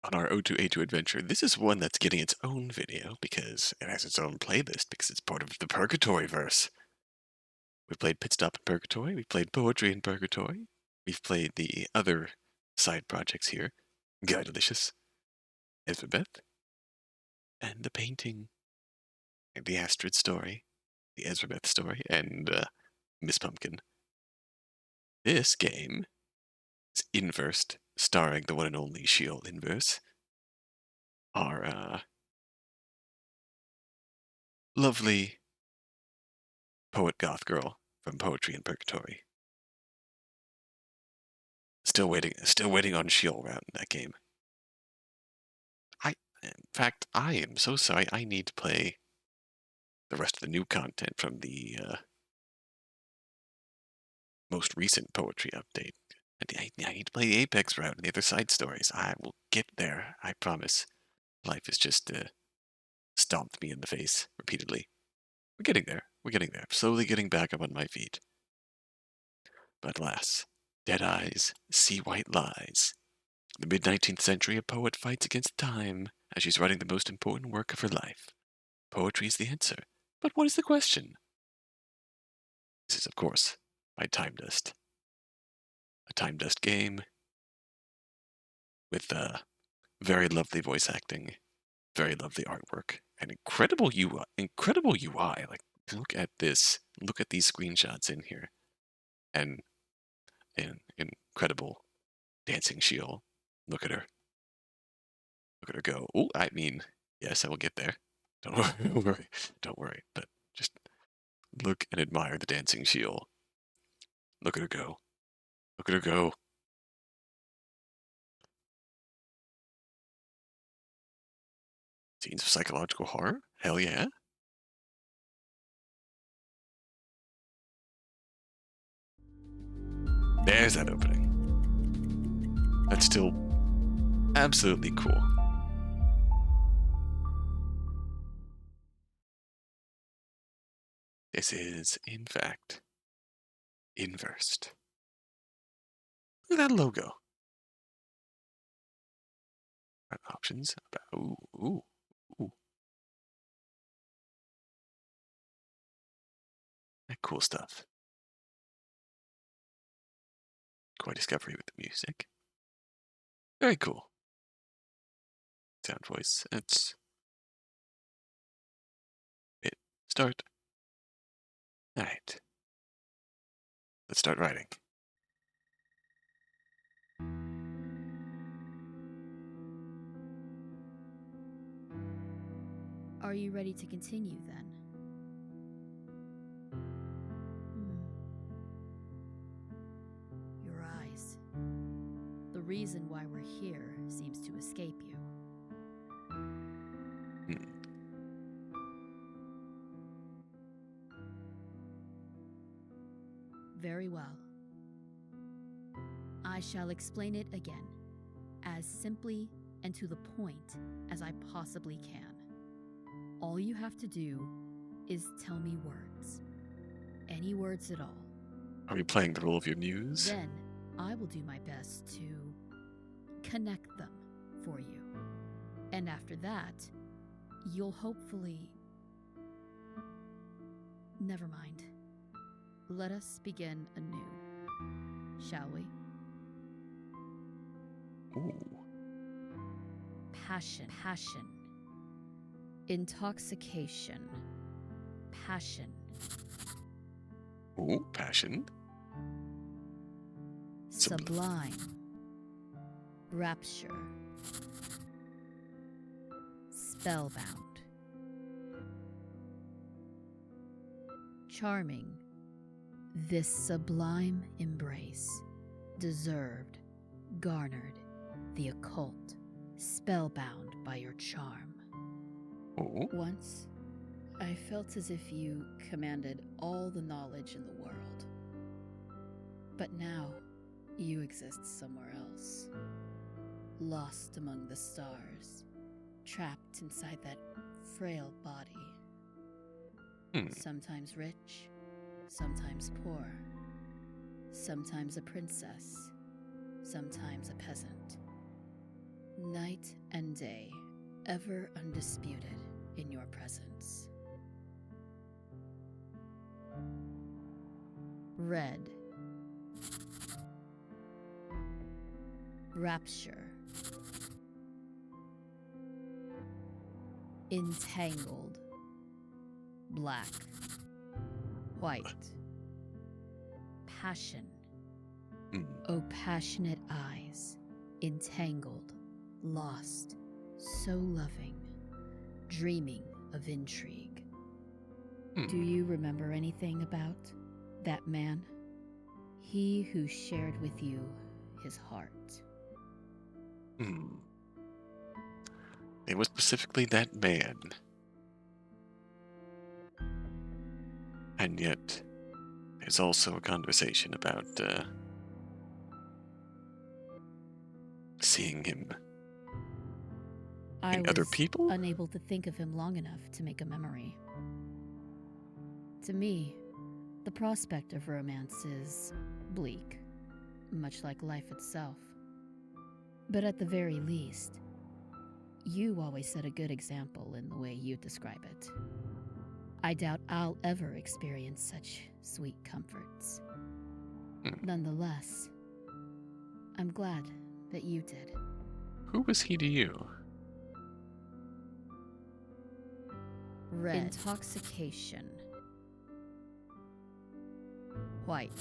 on our O2A2 adventure. This is one that's getting its own video because it has its own playlist because it's part of the Purgatory verse. We played Pit Stop in Purgatory, we played Poetry in Purgatory, we've played the other side projects here, Guy Delicious, Elizabeth, and the painting, and the Astrid story, the Ezrabeth story, and Miss Pumpkin. This game is Inversed, starring the one and only Sheol Inverse, our lovely poet goth girl from Poetry in Purgatory. Still waiting on Sheol round in that game. In fact, I am so sorry. I need to play the rest of the new content from the most recent poetry update. I need to play the Apex route and the other side stories. I will get there, I promise. Life has just stomped me in the face repeatedly. We're getting there. We're getting there. Slowly getting back up on my feet. But alas, dead eyes see white lies. In the mid-19th century, a poet fights against time as she's writing the most important work of her life. Poetry is the answer. But what is the question? This is, of course, by Tymedust. A Tymedust game with very lovely voice acting, very lovely artwork, and incredible UI. Incredible UI. Like, look at this. Look at these screenshots in here, and incredible dancing Sheol. Look at her. Look at her go. Oh, I mean, yes, I will get there. Don't worry. Don't worry. But just look and admire the dancing Sheol. Look at her go. Look at her go. Scenes of psychological horror? Hell yeah. There's that opening. That's still absolutely cool. This is, in fact, inversed. Look at that logo. Options. Ooh, ooh, ooh. That cool stuff. Quite discovery with the music. Very cool. Sound voice. It's it. Start. Alright. Let's start writing. Are you ready to continue then? Your eyes. The reason why we're here seems to escape you. Very well. I shall explain it again, as simply and to the point as I possibly can. All you have to do is tell me words. Any words at all. Are you playing the role of your muse? Then I will do my best to connect them for you. And after that, you'll hopefully... Never mind. Let us begin anew, shall we? Ooh. Passion. Intoxication. Passion. Ooh, passion. Sublime. Rapture. Spellbound. Charming. This sublime embrace deserved, garnered, the occult, spellbound by your charm. Ooh. Once, I felt as if you commanded all the knowledge in the world. But now, you exist somewhere else. Lost among the stars, trapped inside that frail body. Sometimes rich, sometimes poor, sometimes a princess, sometimes a peasant. Night and day, ever undisputed in your presence. Red. Rapture. Entangled. Black. White. Passion. Oh, passionate eyes, entangled, lost, so loving, dreaming of intrigue. Do you remember anything about that man? He who shared with you his heart. It was specifically that man. And yet, there's also a conversation about seeing him I in was other people? unable to think of him long enough to make a memory. To me, the prospect of romance is bleak, much like life itself. But at the very least, you always set a good example in the way you describe it. I doubt I'll ever experience such sweet comforts. Nonetheless, I'm glad that you did. Who was he to you? Red. Intoxication. White.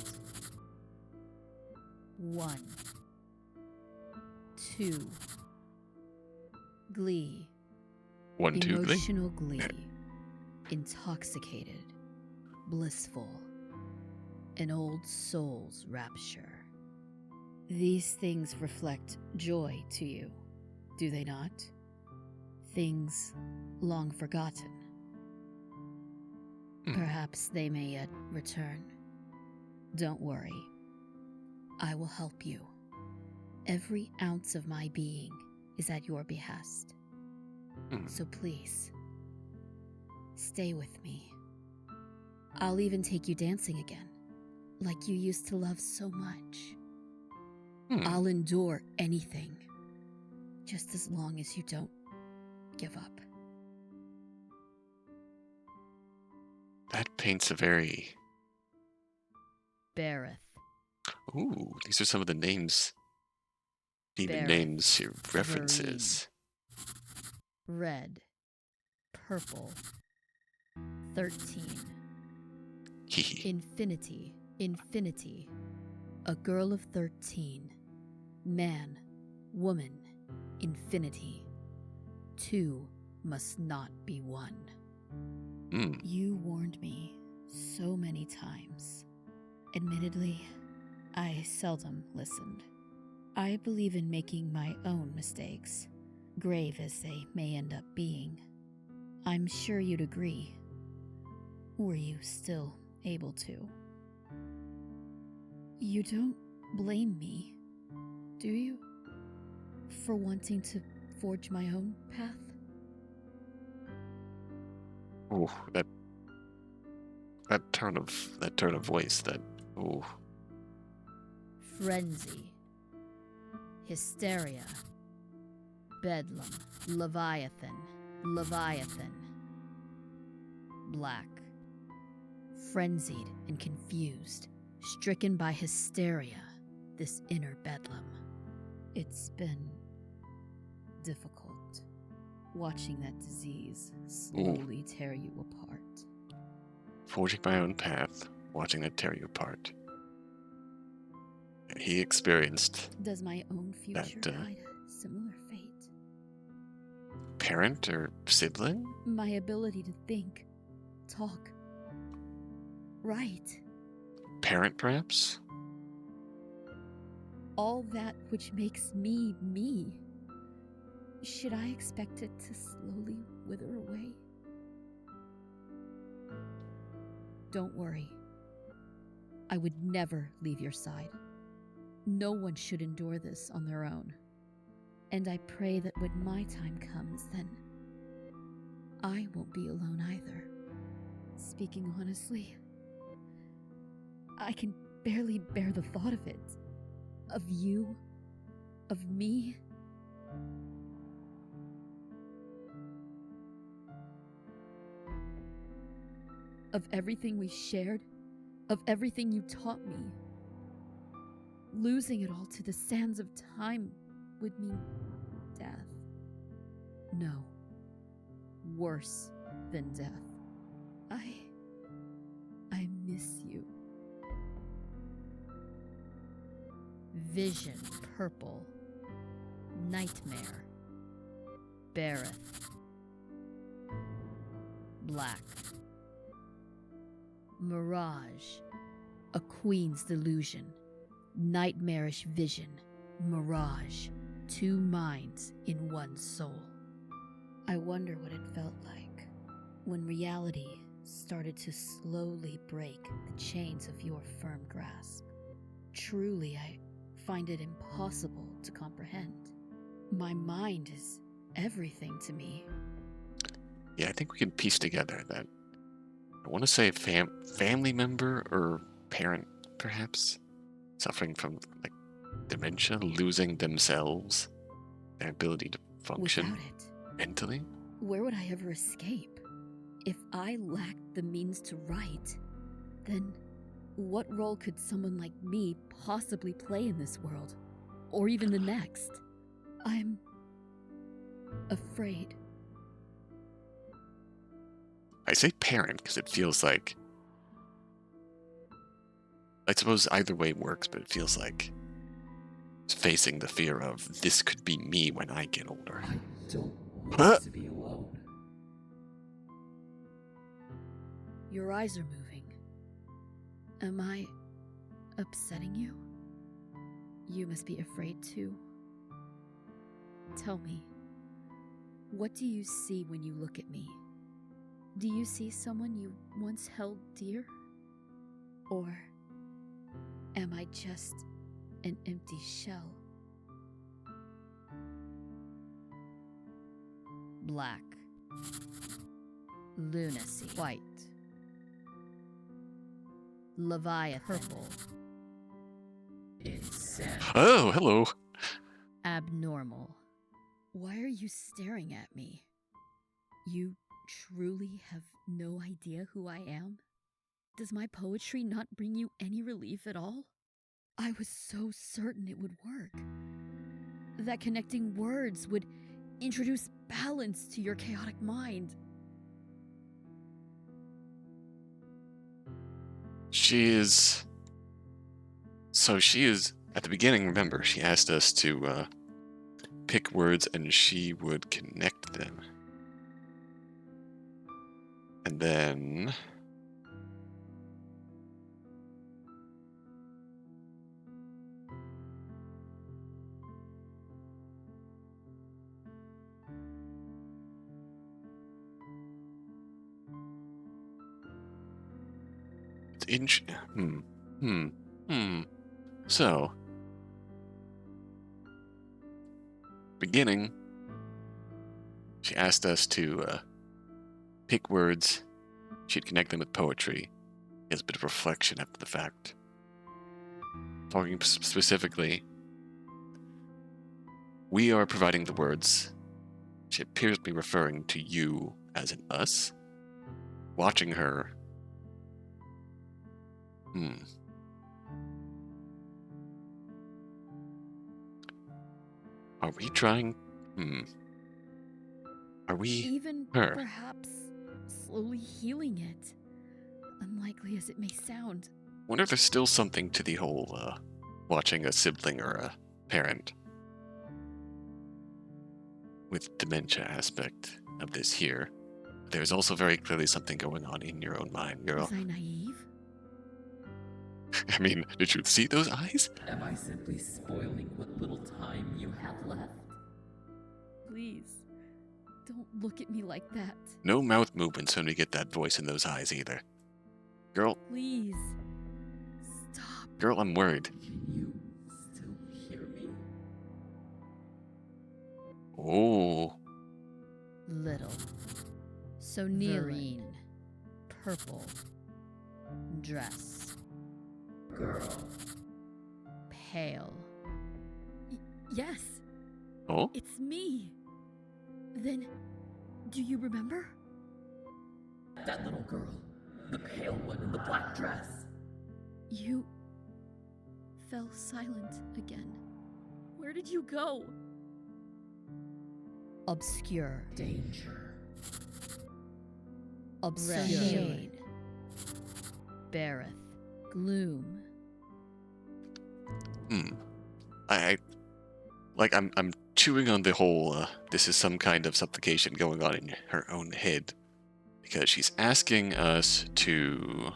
1. 2. Glee. 1, 2, glee? Emotional glee. Intoxicated. Blissful. An old soul's rapture. These things reflect joy to you, do they not? Things long forgotten. Perhaps they may yet return. Don't worry. I will help you. Every ounce of my being is at your behest. So please, stay with me. I'll even take you dancing again, like you used to love so much. I'll endure anything, just as long as you don't give up. That paints a very... Bereth. Ooh, these are some of the names. Demon Bereth. names here, references. Red. Purple. 13. Infinity. Infinity. A girl of 13. Man. Woman. Infinity. 2 must not be 1. You warned me so many times. Admittedly, I seldom listened. I believe in making my own mistakes, grave as they may end up being. I'm sure you'd agree. Were you still able to? You don't blame me, do you? For wanting to forge my own path? Oh, that turn of voice, Frenzy. Hysteria. Bedlam. Leviathan. Leviathan. Black. Frenzied and confused, stricken by hysteria, this inner bedlam. It's been difficult watching that disease slowly tear you apart. Forging my own path, watching it tear you apart. And he experienced... Does my own future hide a similar fate? Parent or sibling? My ability to think, talk, write. Parent, perhaps? All that which makes me me. Should I expect it to slowly wither away? Don't worry. I would never leave your side. No one should endure this on their own. And I pray that when my time comes, then I won't be alone either. Speaking honestly, I can barely bear the thought of it. Of you. Of me. of everything we shared, of everything you taught me. Losing it all to the sands of time would mean death. No, worse than death. I miss you. Vision, purple. Nightmare. Bareth. Black. Mirage. A queen's delusion. Nightmarish vision. Mirage. Two minds in one soul. I wonder what it felt like when reality started to slowly break the chains of your firm grasp. Truly, I find it impossible to comprehend. My mind is everything to me. Yeah, I think we can piece together that, I want to say family member or parent, perhaps, suffering from like dementia, losing themselves, their ability to function Without it, mentally. where would I ever escape? If I lacked the means to write, then what role could someone like me possibly play in this world? Or even the next? I'm afraid. I say parent because it feels like, I suppose either way works, but it feels like it's facing the fear of this could be me when I get older. I don't want to be alone. Your eyes are moving. Am I upsetting you? You must be afraid too. Tell me, what do you see when you look at me? Do you see someone you once held dear? Or am I just an empty shell? Black. Lunacy. White. Leviathan. Purple. Insanity. Oh, hello. Abnormal. Why are you staring at me? You truly have no idea who I am? Does my poetry not bring you any relief at all? I was so certain it would work. That connecting words would introduce balance to your chaotic mind. She is, at the beginning, remember, she asked us to pick words and she would connect them. And then it's So, beginning, she asked us to pick words. She'd connect them with poetry as a bit of reflection after the fact. Talking specifically, we are providing the words. She appears to be referring to you as an us. Watching her. Are we trying? Are we Even her? perhaps slowly healing it. Unlikely as it may sound. Wonder if there's still something to the whole watching a sibling or a parent with dementia aspect of this here. There's also very clearly something going on in your own mind, girl. Was I naive? I mean, did you see those eyes? Am I simply spoiling what little time you have left? Please, don't look at me like that. No mouth movements when we get that voice in those eyes either. Girl, Please, stop. girl, I'm worried. Can you still hear me? Oh, Little. So Nerine. Purple. Dress. Girl. Pale. Yes, oh, it's me. Then, do you remember? That little girl. The pale one in the black dress. You fell silent again. Where did you go? Obscure. Danger. Obscure. Shade. Beareth. Gloom. I'm chewing on the whole, this is some kind of supplication going on in her own head. Because she's asking us to...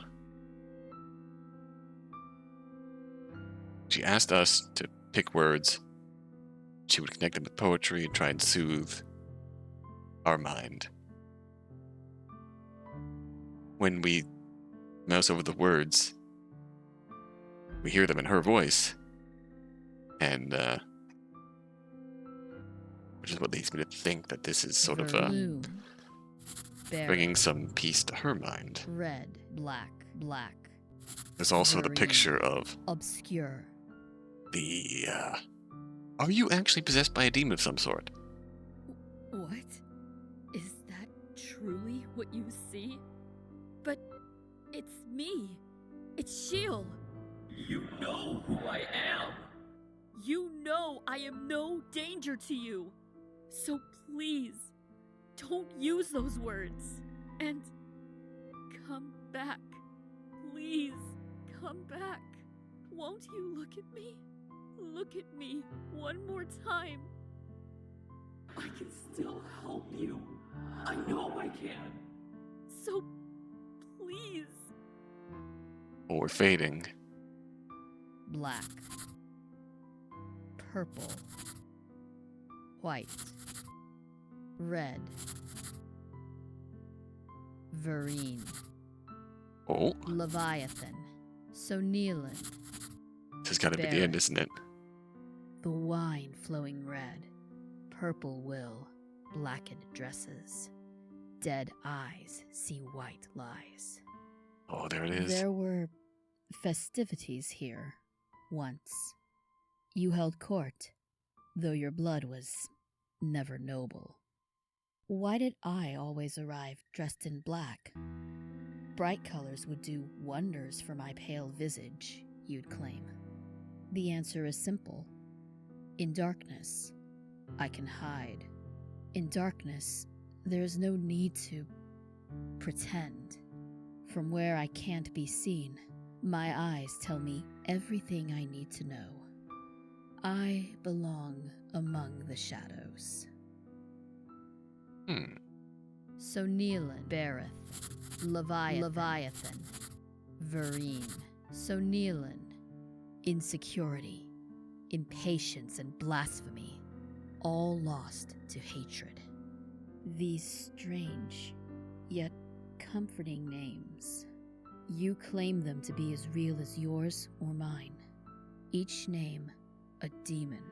She asked us to pick words. She would connect them with poetry and try and soothe our mind. When we mouse over the words, we hear them in her voice. And, which is what leads me to think that this is sort of bringing some peace to her mind. Red, black. There's also the Green. picture of Obscure. the, are you actually possessed by a demon of some sort? What? Is that truly what you see? But it's me. It's Sheol. You know who I am. You know I am no danger to you. So please, don't use those words. And come back. Please, come back. Won't you look at me? Look at me one more time. I can still help you. I know I can. So, please. Oh, we're fading. Black. Purple. White. Red. Vereen. Oh, Leviathan. Sonilin. this has got to be the end, isn't it? The wine flowing red. Purple will. Blackened dresses. Dead eyes see white lies. Oh, there it is. There were festivities here once. You held court, though your blood was never noble. Why did I always arrive dressed in black? Bright colors would do wonders for my pale visage, you'd claim. The answer is simple. In darkness, I can hide. In darkness, there is no need to pretend. From where I can't be seen, my eyes tell me everything I need to know. I belong among the shadows. Sonilin beareth, Leviathan, Vereen. Sonilin, insecurity, impatience, and blasphemy, all lost to hatred. These strange, yet comforting names. You claim them to be as real as yours or mine. Each name, a demon.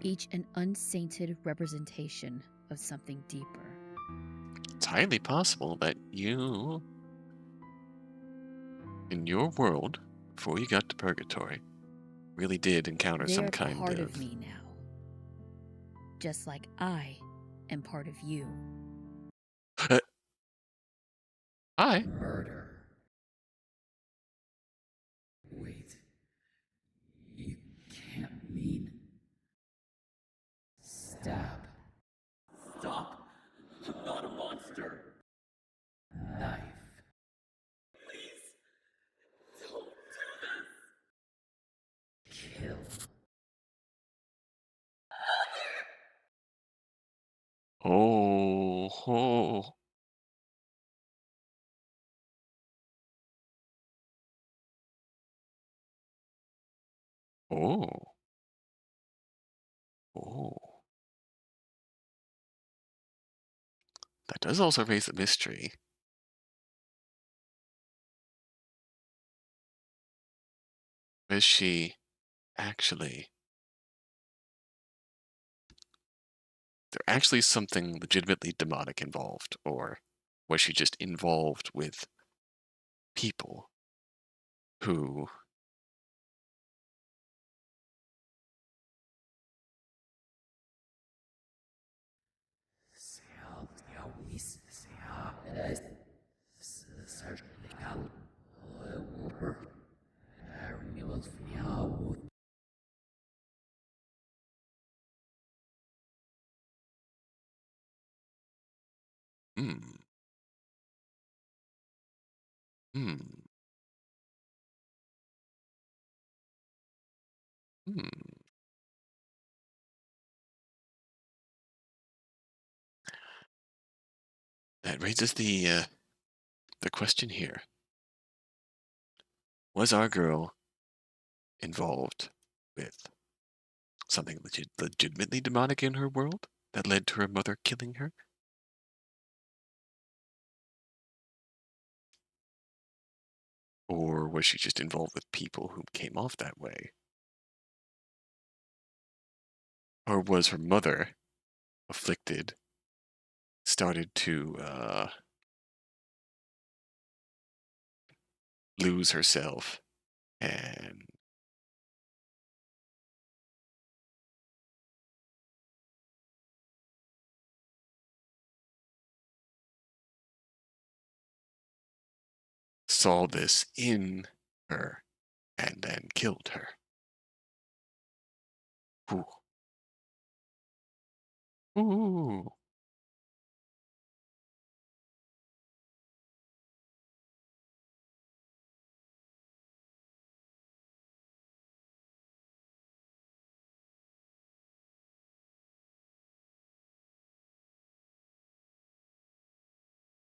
Each an unsainted representation of something deeper. It's highly possible that you, in your world, before you got to purgatory, really did encounter They some are kind part of me now. Just like I am part of you. Hi. Murder. Wait. You can't mean... Stab. Stop. I'm not a monster. Knife. Please. Don't do this. Kill. Oh, oh. Oh. Oh. That does also raise the mystery. Is she actually... there actually something legitimately demonic involved, or was she just involved with people who... Hmm. Hmm. Hmm. That raises the question here. Was our girl involved with something legitimately demonic in her world that led to her mother killing her? Or was she just involved with people who came off that way? Or was her mother afflicted, started to lose herself, and saw this in her and then killed her? Ooh. Ooh.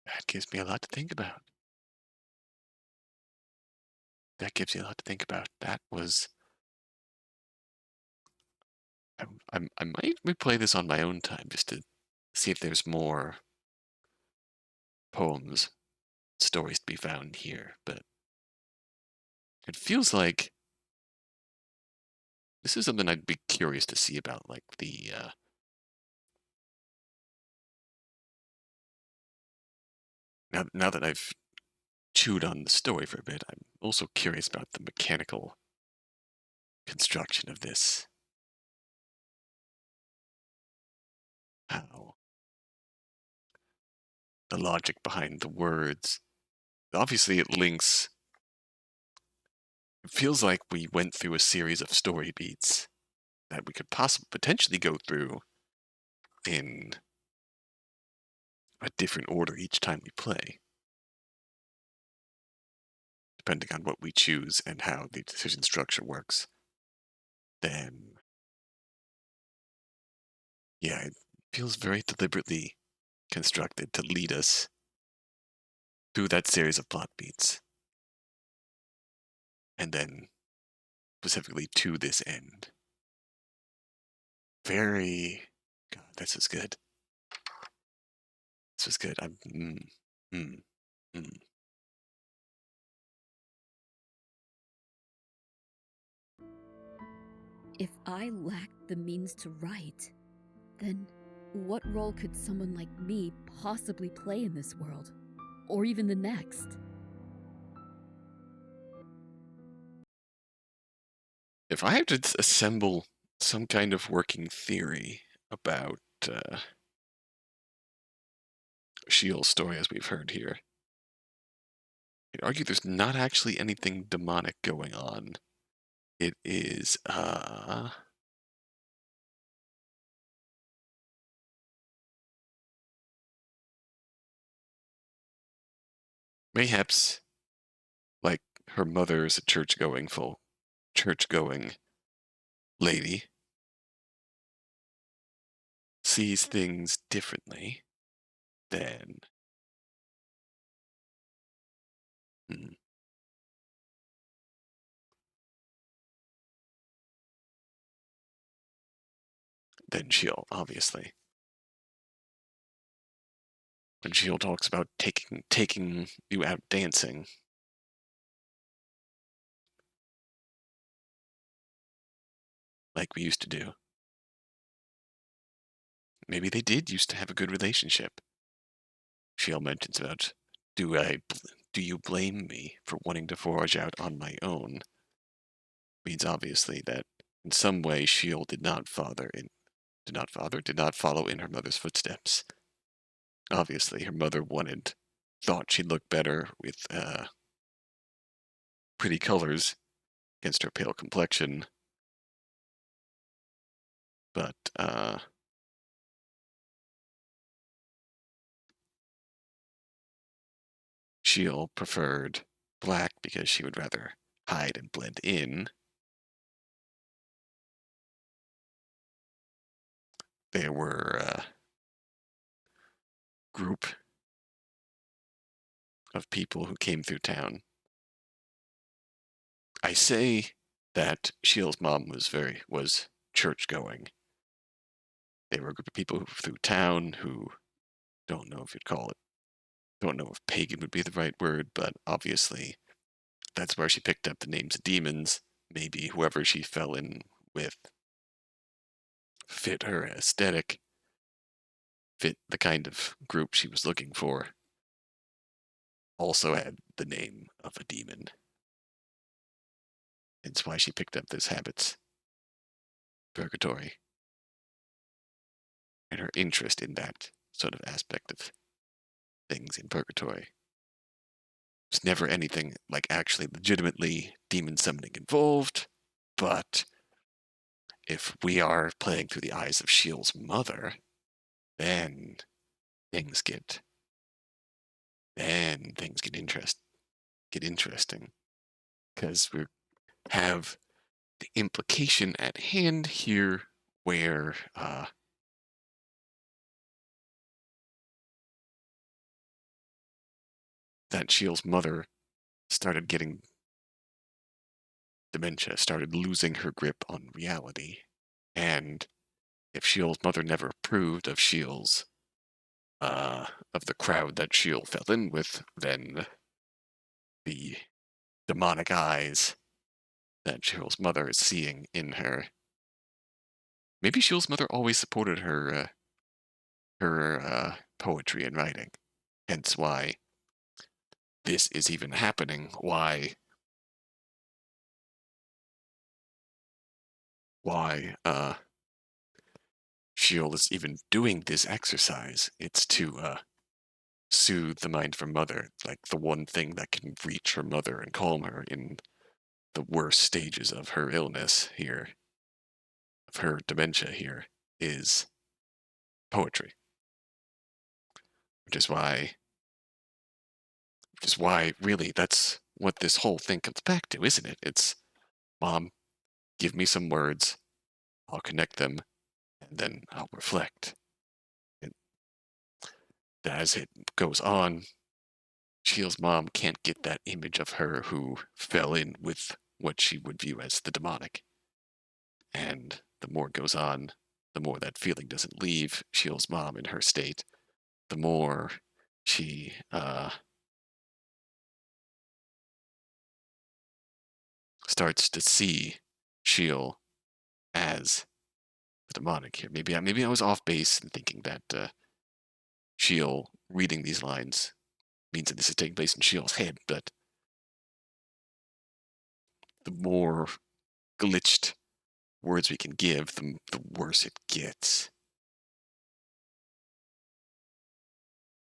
That gives me a lot to think about. That gives you a lot to think about. That was. I might replay this on my own time just to see if there's more poems, stories to be found here. But it feels like this is something I'd be curious to see about, like now that I've chewed on the story for a bit, I'm also curious about the mechanical construction of this. How the logic behind the words. Obviously, it links. It feels like we went through a series of story beats that we could potentially go through in a different order each time we play, depending on what we choose and how the decision structure works. Then, yeah, it feels very deliberately constructed to lead us through that series of plot beats, and then specifically to this end. Very. God, this is good. This was good. I'm. Mm, mm. If I lacked the means to write, then what role could someone like me possibly play in this world? Or even the next? If I had to assemble some kind of working theory about Sheol's story, as we've heard here, I'd argue there's not actually anything demonic going on. It is, mayhaps like her mother is a church-going lady, sees things differently than hmm, than Sheol, obviously. When Sheol talks about taking you out dancing, like we used to do. Maybe they did used to have a good relationship. Sheol mentions about, do I, do you blame me for wanting to forge out on my own? Means obviously that in some way Sheol did not follow in her mother's footsteps. Obviously, her mother thought she'd look better with pretty colors against her pale complexion, but Sheil preferred black because she would rather hide and blend in. There were a group of people who came through town. I say that Sheil's mom was church going. They were a group of people who through town who don't know if you'd call it, don't know if pagan would be the right word, but obviously that's where she picked up the names of demons. Maybe whoever she fell in with fit her aesthetic, fit the kind of group she was looking for. Also had the name of a demon. It's why she picked up this habits, purgatory, and her interest in that sort of aspect of things in purgatory. There's never anything like actually legitimately demon summoning involved, but if we are playing through the eyes of Sheil's mother, then things get interesting because we have the implication at hand here where that Sheil's mother started getting dementia, started losing her grip on reality, and if Sheil's mother never approved of Sheil's of the crowd that Sheil fell in with, then the demonic eyes that Sheil's mother is seeing in her. Maybe Sheil's mother always supported her poetry and writing, hence why this is even happening. Why Sheil is even doing this exercise? It's to soothe the mind of her mother, like the one thing that can reach her mother and calm her in the worst stages of her illness here, of her dementia here, is poetry. Which is why really that's what this whole thing comes back to, isn't it? It's, Mom, give me some words, I'll connect them, and then I'll reflect. And as it goes on, Sheil's mom can't get that image of her who fell in with what she would view as the demonic. And the more it goes on, the more that feeling doesn't leave Sheil's mom in her state, the more she starts to see Sheil as the demonic here. Maybe I was off base in thinking that Sheil reading these lines means that this is taking place in Sheil's head, but the more glitched words we can give, the worse it gets.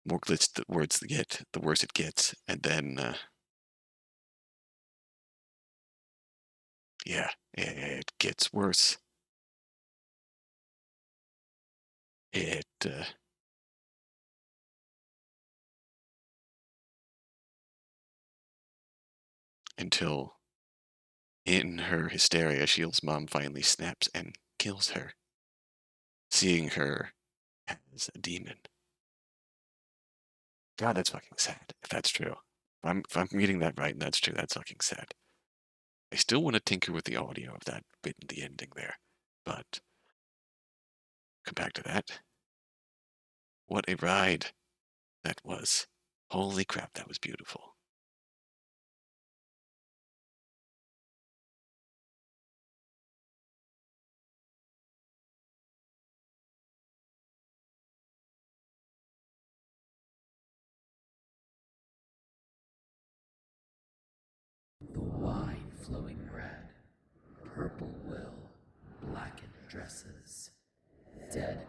The more glitched the words get, the worse it gets, and then yeah, it gets worse. It until in her hysteria, Shield's mom finally snaps and kills her, seeing her as a demon. God, that's fucking sad. If that's true, if I'm reading that right and that's true, that's fucking sad. I still want to tinker with the audio of that bit in the ending there, but come back to that. What a ride that was. Holy crap, that was beautiful. The wine flowing red, purple will, blackened dresses, dead